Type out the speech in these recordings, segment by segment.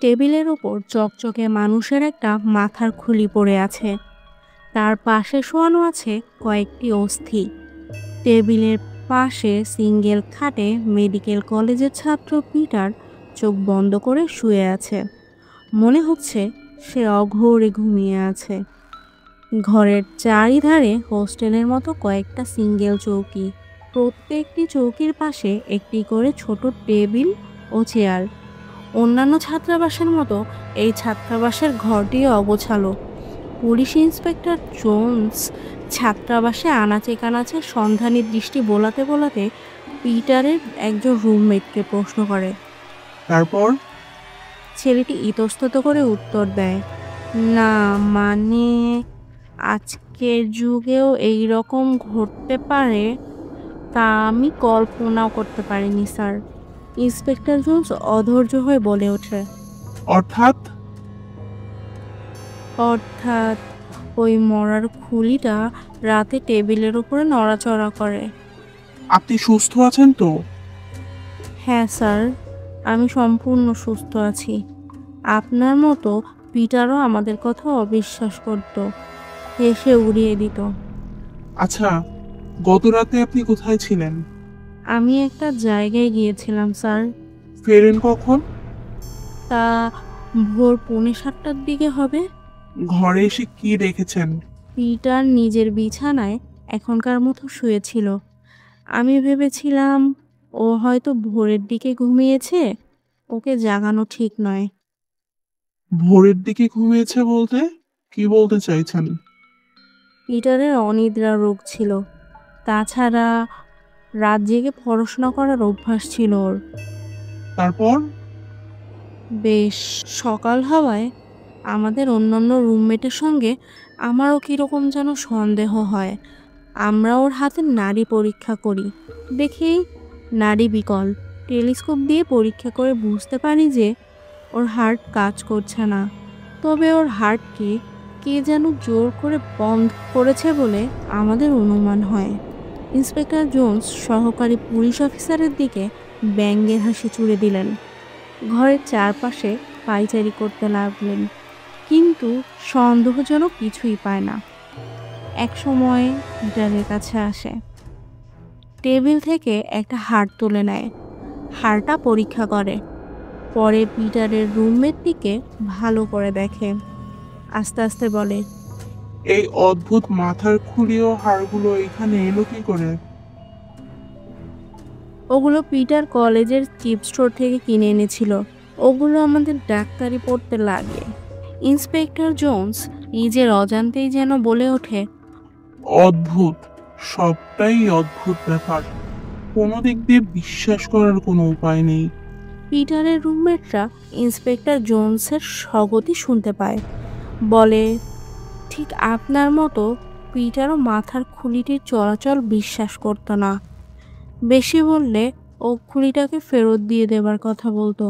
টেবিলের ওপর চকচকে মানুষের একটা মাথার খুলি পড়ে আছে। তার পাশে শোয়ানো আছে কয়েকটি অস্থি। টেবিলের পাশে সিঙ্গেল খাটে মেডিকেল কলেজের ছাত্র পিটার চোখ বন্ধ করে শুয়ে আছে। মনে হচ্ছে সে অঘোরে ঘুমিয়ে আছে। ঘরের চারিধারে হোস্টেলের মতো কয়েকটা সিঙ্গেল চৌকি, প্রত্যেকটি চৌকির পাশে একটি করে ছোট টেবিল ও চেয়ার। অন্যান্য ছাত্রাবাসের মতো এই ছাত্রাবাসের ঘরটিও অগোছালো। পুলিশ ইন্সপেক্টর জোন্স ছাত্রাবাসে আনাচে কানাচে সন্ধানী দৃষ্টি বোলাতে বোলাতে পিটারের একজন রুমমেটকে প্রশ্ন করে। তারপর ছেলেটি ইতস্তত করে উত্তর দেয়, না মানে আজকের যুগেও এই রকম ঘটতে পারে তা আমি কল্পনাও করতে পারিনি স্যার। ইন্সপেক্টর জোন্স অধৈর্য হয়ে বলে ওঠে, অর্থাৎ অর্থাৎ ওই মরার খুলিটা রাতে টেবিলের উপরে নড়াচড়া করে। আপনি সুস্থ আছেন তো? হ্যাঁ স্যার, আমি সম্পূর্ণ সুস্থ আছি। আপনার মতো পিটারও আমাদের কথা অবিশ্বাস করত, হেসে উড়িয়ে দিত। আচ্ছা, গত রাতে আপনি কোথায় ছিলেন? আমি একটা জায়গায় গিয়েছিলাম স্যার। ফেরেন কখন? তা ভোর 6:45টার দিকে হবে। ঘরে এসে কি দেখেছেন? পিটার নিজের বিছানায় এখনকার মতো শুয়েছিল। আমি ভেবেছিলাম ও হয়তো ভোরের দিকে ঘুমিয়েছে, ওকে জাগানো ঠিক নয়। ভোরের দিকে ঘুমিয়েছে বলতে কি বলতে চাইছেন? পিটারের অনিদ্রা রোগ ছিল, তাছাড়া রাত জেগে পড়াশোনা করার অভ্যাস ছিল ওর। তারপর বেশ সকাল হওয়ায় আমাদের অন্যান্য রুমমেটের সঙ্গে আমারও কীরকম যেন সন্দেহ হয়। আমরা ওর হাতে নাড়ি পরীক্ষা করি, দেখি নাড়ি বিকল। টেলিস্কোপ দিয়ে পরীক্ষা করে বুঝতে পারি যে ওর হার্ট কাজ করছে না। তবে ওর হার্টকে কে যেন জোর করে বন্ধ করেছে বলে আমাদের অনুমান হয়। ইন্সপেক্টর জোন্স সহকারী পুলিশ অফিসারের দিকে ব্যঙ্গের হাসি ছুড়ে দিলেন। ঘরের চারপাশে পায়চারি করতে লাগলেন, কিন্তু সন্দেহজনক কিছুই পায় না। এক সময় পিটারের কাছে আসে, টেবিল থেকে একটা হাড় তুলে নেয়, হাড়টা পরীক্ষা করে, পরে পিটারের রুমমেটটিকে ভালো করে দেখে, আস্তে আস্তে বলে, এই অদ্ভুত মাথার খুলি ও হাড়গুলো এখানে এলো কি করে? ওগুলো পিটার কলেজের চিপ স্টোর থেকে কিনে এনেছিল। ওগুলো আমাদের ডাক্তারি পড়তে লাগে। ইন্সপেক্টর জোন্স নিজের অজান্তেই যেন বলে ওঠে, অদ্ভুত, সবটাই অদ্ভুত ব্যাপার। কোনো দিক দিয়ে বিশ্বাস করার কোনো উপায় নেই। পিটারের রুমমেটরা ইন্সপেক্টর জোন্সের স্বগতি শুনতে পায়, বলে, ঠিক আপনার মতো পিটারও মাথার খুলিটির চলাচল বিশ্বাস করতো না। বেশি বললে ও খুলিটাকে ফেরত দিয়ে দেবার কথা বলতো।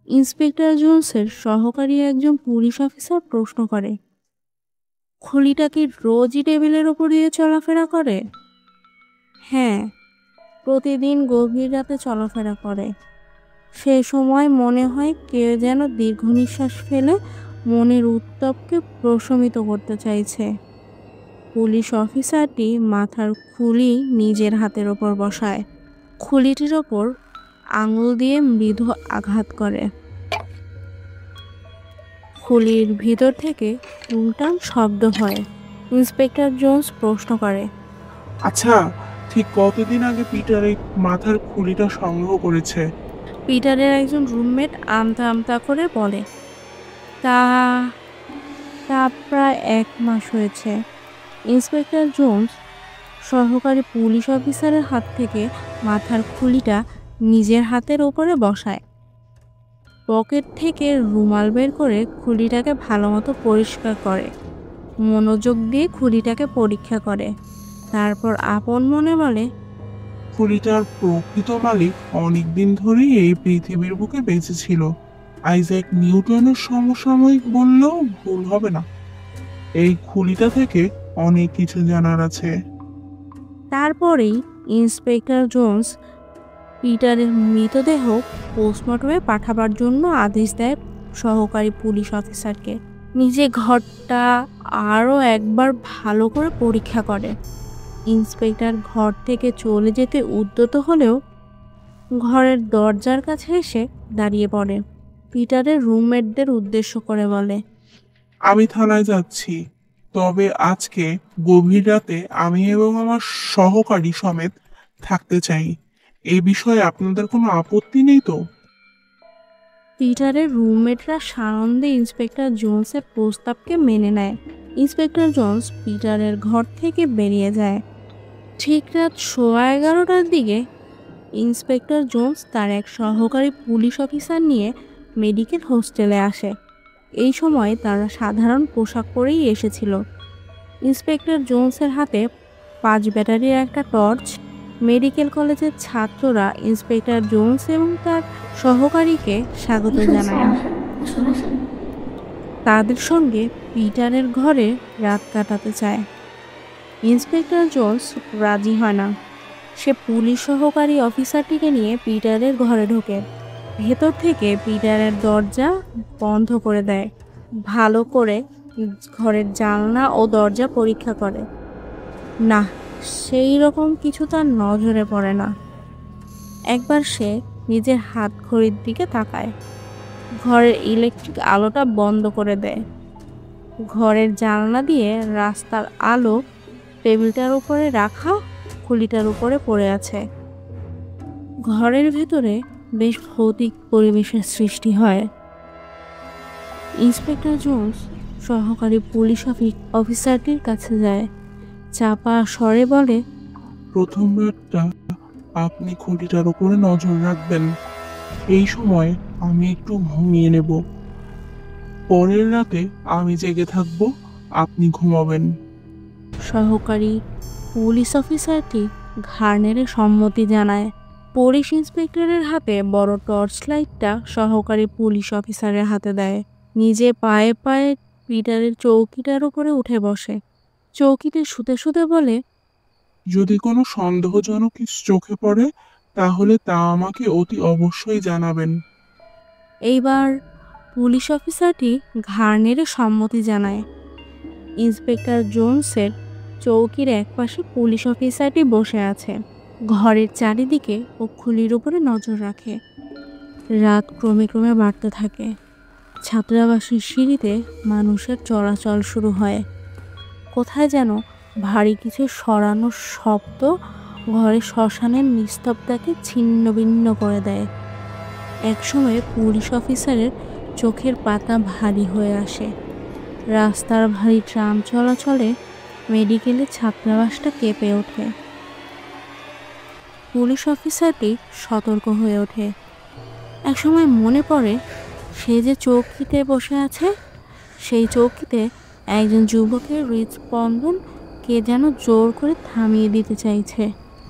ইন্সপেক্টর জোন্সের সহকারী একজন পুলিশ অফিসার প্রশ্ন করে, খুলিটা কি রোজই টেবিলের ওপর দিয়ে চলাফেরা করে? হ্যাঁ, প্রতিদিন গভীর রাতে চলাফেরা করে। সে সময় মনে হয় কেউ যেন দীর্ঘ নিঃশ্বাস ফেলে মনের উত্তাপকে প্রশমিত করতে চাইছে। পুলিশ অফিসারটি মাথার খুলি নিজের হাতের ওপর বসায়, খুলিটির ওপর আঙুল দিয়ে মৃদু আঘাত করে। খুলির ভিতর থেকে টুংটাং শব্দ হয়। ইন্সপেক্টর জোন্স প্রশ্ন করে, আচ্ছা, ঠিক কতদিন আগে পিটার এই মাথার খুলিটা সংগ্রহ করেছে? পিটারের একজন রুমমেট আমতা আমতা করে বলে, তা তা প্রায় 1 মাস হয়েছে। ইন্সপেক্টর জোন্স সহকারী পুলিশ অফিসারের হাত থেকে মাথার খুলিটা নিজের হাতের ওপরে বসায়, পকেট থেকে রুমাল বের করে খুলিটাকে ভালোমতো পরিষ্কার করে, মনোযোগ দিয়ে খুলিটাকে পরীক্ষা করে, তারপর আপন মনে বলে, খুলিটার প্রকৃত মালিক অনেকদিন ধরেই এই পৃথিবীর বুকে বেঁচে ছিল। আইজ্যাক নিউটনের সমসাময়িক বললেও ভুল হবে না। এই খুলিটা থেকে অনেক কিছু জানার আছে। তারপরেই ইন্সপেক্টর জোন্স পিটারের মৃতদেহ পোস্টমর্টমে পাঠাবার জন্য আদেশ দেয় সহকারী পুলিশ অফিসারকে। নিজে ঘরটা আরও একবার ভালো করে পরীক্ষা করে। ইন্সপেক্টর ঘর থেকে চলে যেতে উদ্যত হলেও ঘরের দরজার কাছে এসে দাঁড়িয়ে পড়ে। পিটারের রুমমেটদের উদ্দেশ্য করে বলে, আমি থানায় যাচ্ছি, তবে আজকে গভীর রাতে আমি এবং আমার সহকারী সমেত থাকতে চাই। এ বিষয়ে আপনাদের কোনো আপত্তি নেই তো? পিটারের রুমমেটরা সানন্দে ইন্সপেক্টর জোন্সের প্রস্তাবকে মেনে নেয়। ইন্সপেক্টর জোন্স পিটারের ঘর থেকে বেরিয়ে যায়। ঠিক রাত 11:15টার দিকে ইন্সপেক্টর জোন্স তার এক সহকারী পুলিশ অফিসার নিয়ে মেডিকেল হোস্টেলে আসে। এই সময় তারা সাধারণ পোশাক পরেই এসেছিল। ইন্সপেক্টর জোন্সের হাতে 5 ব্যাটারির একটা টর্চ। মেডিকেল কলেজের ছাত্ররা ইন্সপেক্টর জোন্স এবং তার সহকারীকে স্বাগত জানায়। তাদের সঙ্গে পিটারের ঘরে রাত কাটাতে চায়। ইন্সপেক্টর জোন্স রাজি হয় না। সে পুলিশ সহকারী অফিসারটিকে নিয়ে পিটারের ঘরে ঢোকে। ভেতর থেকে পিটারের দরজা বন্ধ করে দেয়। ভালো করে ঘরের জানলা ও দরজা পরীক্ষা করে। না, সেই রকম কিছু তার নজরে পড়ে না। একবার সে নিজের হাত ঘড়ির দিকে তাকায়। ঘরের ইলেকট্রিক আলোটা বন্ধ করে দেয়। ঘরের জানলা দিয়ে রাস্তার আলো টেবিলটার উপরে রাখা খুলিটার উপরে পড়ে আছে। ঘরের ভেতরে বেশ ভৌতিক পরিবেশের সৃষ্টি হয়। ইন্সপেক্টর জোন্স সহকারী পুলিশ অফিসারটির কাছে যায়। চাপা স্বরে বলে, প্রথম রাতটা আপনি খুঁটিটার উপরে নজর রাখবেন। এই সময় আমি একটু ঘুমিয়ে নেব। পরের রাতে আমি জেগে থাকবো, আপনি ঘুমাবেন। সহকারী পুলিশ অফিসারটি ঘাড় নেড়ে সম্মতি জানায়। পুলিশ ইন্সপেক্টরের হাতে বড় টর্চ লাইটটা সহকারী পুলিশ অফিসারের হাতে দেয়। নিজে পায়ে পায়ে পিটারের চৌকিটার উপরে উঠে বসে। চৌকিতে শুতে শুতে বলে, যদি কোনো সন্দেহজনক কিছু চোখে পড়ে তাহলে তা আমাকে অতি অবশ্যই জানাবেন। এইবার পুলিশ অফিসারটি ঘাড় নেড়ে সম্মতি জানায়। ইন্সপেক্টর জোন্সের চৌকির একপাশে পুলিশ অফিসারটি বসে আছে। ঘরের চারিদিকে ও খুলির উপরে নজর রাখে। রাত ক্রমে ক্রমে বাড়তে থাকে। ছাত্রাবাসের সিঁড়িতে মানুষের চলাচল শুরু হয়। কোথায় যেন ভারী কিছু সরানোর শব্দ ঘরে শ্মশানের নিস্তব্ধতাকে ছিন্ন ভিন্ন করে দেয়। একসময় পুলিশ অফিসারের চোখের পাতা ভারী হয়ে আসে। রাস্তার ভারী ট্রাম চলাচলে মেডিকেলের ছাত্রাবাসটা কেঁপে ওঠে। পুলিশ অফিসারটি সতর্ক হয়ে ওঠে। একসময় মনে পড়ে সে যে চৌকিতে বসে আছে, সেই চৌকিতে একজন যুবকের হৃদস্পন্দন কে যেন জোর করে থামিয়ে দিতে চাইছে।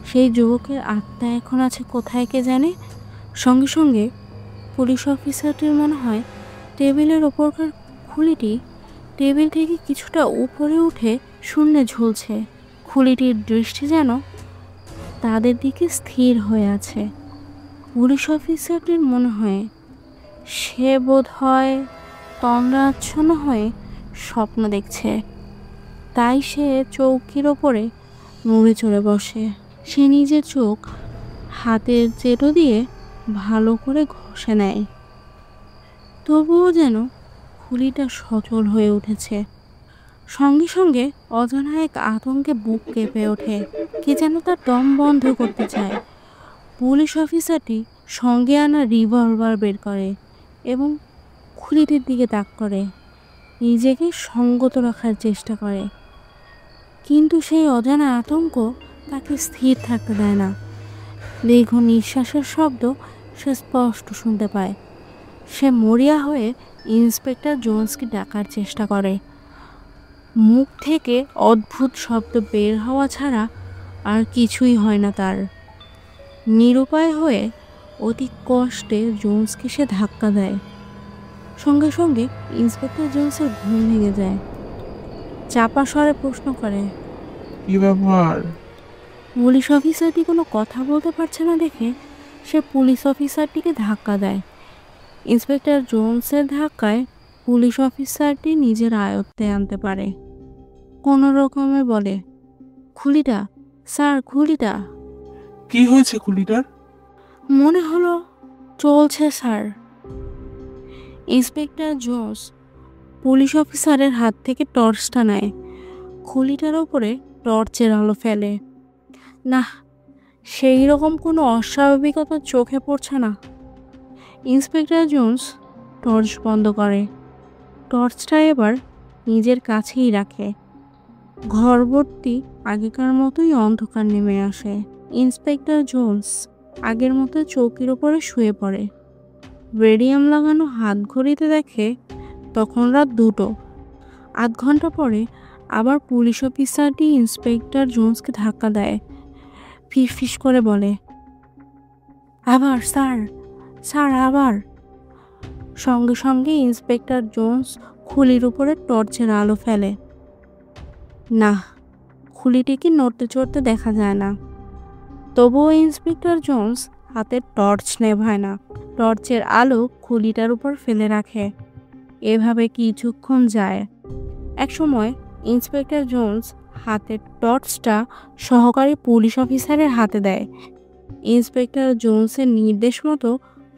সেই যুবকের আত্মা এখন আছে কোথায় কে জানে। সঙ্গে সঙ্গে পুলিশ অফিসারটির মনে হয় টেবিলের ওপরকার খুলিটি টেবিল থেকে কিছুটা উপরে উঠে শূন্যে ঝুলছে। খুলিটির দৃষ্টি যেন তাদের দিকে স্থির হয়ে আছে। পুলিশ অফিসারটির মনে হয় সে বোধ হয় তন্দ্রাচ্ছন্ন হয়ে স্বপ্ন দেখছে। তাই সে চৌকির ওপরে নড়ে চড়ে বসে। সে নিজের চোখ হাতের চেটো দিয়ে ভালো করে ঘষে নেয়। তবুও যেন খুলিটা সচল হয়ে উঠেছে। সঙ্গে সঙ্গে অজানা এক আতঙ্কে বুক কেঁপে ওঠে। কে যেন তার দম বন্ধ করতে চায়। পুলিশ অফিসারটি সঙ্গে আনা রিভলভার বের করে এবং খুলিটির দিকে তাক করে। নিজেকে সঙ্গত রাখার চেষ্টা করে, কিন্তু সেই অজানা আতঙ্ক তাকে স্থির থাকতে দেয় না। দীর্ঘ নিঃশ্বাসের শব্দ সে স্পষ্ট শুনতে পায়। সে মরিয়া হয়ে ইন্সপেক্টর জোন্সকে ডাকার চেষ্টা করে। মুখ থেকে অদ্ভুত শব্দ বের হওয়া ছাড়া আর কিছুই হয় না তার। নিরুপায় হয়ে অতি কষ্টে জোন্সকে সে ধাক্কা দেয়। সঙ্গে সঙ্গে ইন্সপেক্টর জোন্সের ঘুম ভেঙে যায়। চাপা স্বরে প্রশ্ন করে, কি ব্যাপার? পুলিশ অফিসারটি কোনো কথা বলতে পারছে না দেখে সে পুলিশ অফিসারটিকে ধাক্কা দেয়। ইন্সপেক্টর জোনসের ধাক্কায় পুলিশ অফিসারটি নিজের আয়ত্তে আনতে পারে। কোনো রকমে বলে, খুলিটা স্যার, খুলিটা। কি হয়েছে খুলিটার? মনে হলো চলছে স্যার। ইন্সপেক্টর জোন্স পুলিশ অফিসারের হাত থেকে টর্চটা নেয়, খুলিটার ওপরে টর্চের আলো ফেলে। না, সেই রকম কোনো অস্বাভাবিকতা চোখে পড়ছে না। ইন্সপেক্টর জোন্স টর্চ বন্ধ করে, টর্চটা এবার নিজের কাছেই রাখে। ঘরভর্তি আগেকার মতোই অন্ধকার নেমে আসে। ইন্সপেক্টর জোন্স আগের মতো চৌকির ওপরে শুয়ে পড়ে। রেডিয়াম লাগানো হাত ঘড়িতে দেখে তখন রাত 2টো। আধ ঘন্টা পরে আবার পুলিশ অফিসারটি ইন্সপেক্টর জোন্সকে ধাক্কা দেয়, ফিস করে বলে, আবার স্যার, স্যার আবার। সঙ্গে সঙ্গে ইন্সপেক্টর জোন্স খুলির উপরে টর্চের আলো ফেলে। না, খুলিটিকে নড়তে চড়তে দেখা যায় না। তবুও ইন্সপেক্টর জোন্স হাতের টর্চ নেভায় না, টর্চের আলো খুলিটার উপর ফেলে রাখে। এভাবে কিছুক্ষণ যায়। একসময় ইন্সপেক্টর জোন্স হাতের টর্চটা সহকারী পুলিশ অফিসারের হাতে দেয়। ইন্সপেক্টর জোন্সের নির্দেশ মতো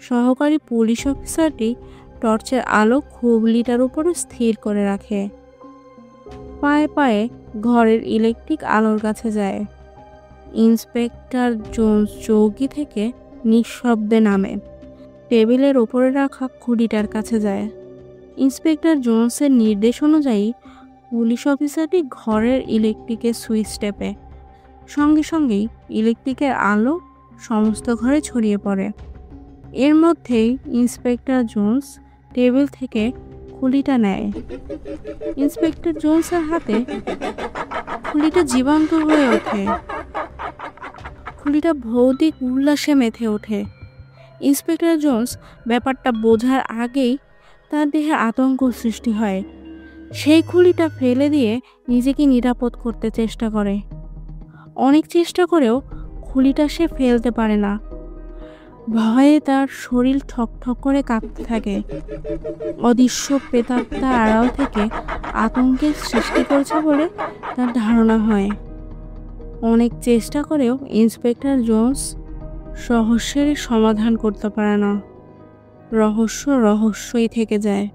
সহকারী পুলিশ অফিসারটি টর্চের আলো খুবলিটার উপরে স্থির করে রাখে। পায়ে পায়ে ঘরের ইলেকট্রিক আলোর কাছে যায়। ইন্সপেক্টর জোন্স চৌকি থেকে নিঃশব্দে নামে, টেবিলের ওপরে রাখা খুঁড়িটার কাছে যায়। ইন্সপেক্টর জোন্সের নির্দেশ অনুযায়ী পুলিশ অফিসারটি ঘরের ইলেকট্রিকের সুইচ টেপে। সঙ্গে সঙ্গেই ইলেকট্রিকের আলো সমস্ত ঘরে ছড়িয়ে পড়ে। এর মধ্যেই ইন্সপেক্টর জোন্স টেবিল থেকে খুলিটা নেয়। ইন্সপেক্টর জোন্সের হাতে খুলিটা জীবন্ত হয়ে ওঠে। খুলিটা ভৌতিক উল্লাসে মেতে ওঠে। ইন্সপেক্টর জোন্স ব্যাপারটা বোঝার আগেই তার দেহে আতঙ্ক সৃষ্টি হয়। সেই খুলিটা ফেলে দিয়ে নিজেকে নিরাপদ করতে চেষ্টা করে। অনেক চেষ্টা করেও খুলিটা সে ফেলতে পারে না। ভয়ে তার শরীর ঠকঠক করে কাঁপতে থাকে। অদৃশ্য প্রেতাত্মা আড়াল থেকে আতঙ্কের সৃষ্টি করেছে বলে তার ধারণা হয়। অনেক চেষ্টা করেও ইন্সপেক্টর জোন্স রহস্যের সমাধান করতে পারে না। রহস্যই থেকে যায়।